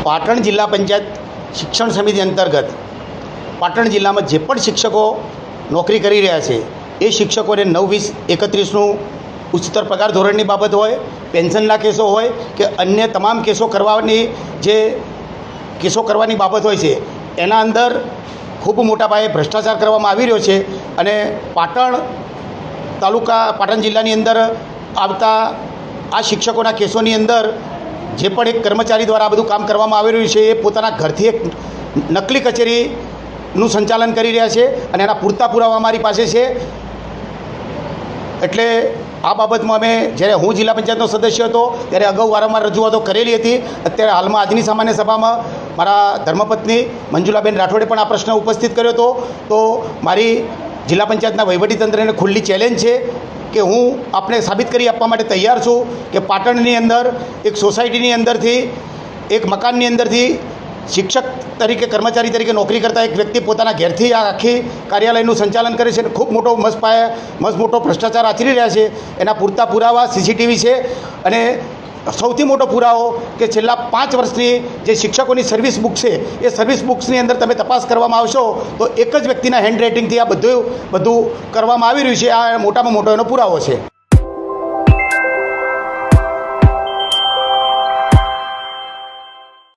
પાટણ જિલ્લા પંચાયત શિક્ષણ સમિતિ અંતર્ગત પાટણ જિલ્લામાં જે પણ શિક્ષકો નોકરી કરી રહ્યા છે એ શિક્ષકોને 9-20-31નું ઉચ્ચતર પગાર ધોરણની બાબત હોય, પેન્શનના કેસો હોય કે અન્ય તમામ કેસો કરવાની બાબત હોય છે, એના અંદર ખૂબ મોટા પાયે ભ્રષ્ટાચાર કરવામાં આવી રહ્યો છે. અને પાટણ જિલ્લાની અંદર આવતા આ શિક્ષકોના કેસોની અંદર જે પણ એક કર્મચારી દ્વારા આ બધું કામ કરવામાં આવી રહ્યું છે એ પોતાના ઘરથી એક નકલી કચેરીનું સંચાલન કરી રહ્યા છે અને એના પૂરતા પુરાવા અમારી પાસે છે. એટલે આ બાબતમાં અમે જ્યારે હું જિલ્લા પંચાયતનો સદસ્ય હતો ત્યારે અગાઉ વારંવાર રજૂઆતો કરેલી હતી. અત્યારે હાલમાં આજની સામાન્ય સભામાં મારા ધર્મપત્ની મંજુલાબેન રાઠોડે પણ આ પ્રશ્ન ઉપસ્થિત કર્યો હતો. તો મારી જિલ્લા પંચાયતના વહીવટીતંત્રને ખુલ્લી ચેલેન્જ છે કે હું આપને સાબિત કરી આપવા માટે તૈયાર છું કે પાટણની અંદર એક સોસાયટીની અંદરથી એક મકાનની અંદરથી શિક્ષક તરીકે કર્મચારી તરીકે નોકરી કરતા એક વ્યક્તિ પોતાના ઘેરથી આ આખી કાર્યાલયનું સંચાલન કરે છે અને ખૂબ મોટો ભ્રષ્ટાચાર આચરી રહ્યા છે. એના પૂરતા પુરાવા સીસીટીવી છે. અને સૌથી મોટો પુરાવો કે છેલ્લા 5 વર્ષની જે શિક્ષકોની સર્વિસ બુક છે એ સર્વિસ બુક્સની અંદર તમે તપાસ કરવામાં આવશો તો એક જ વ્યક્તિના હેન્ડ રાઇટિંગથી આ બધું કરવામાં આવી રહ્યું છે. આ મોટામાં મોટો એનો પુરાવો છે.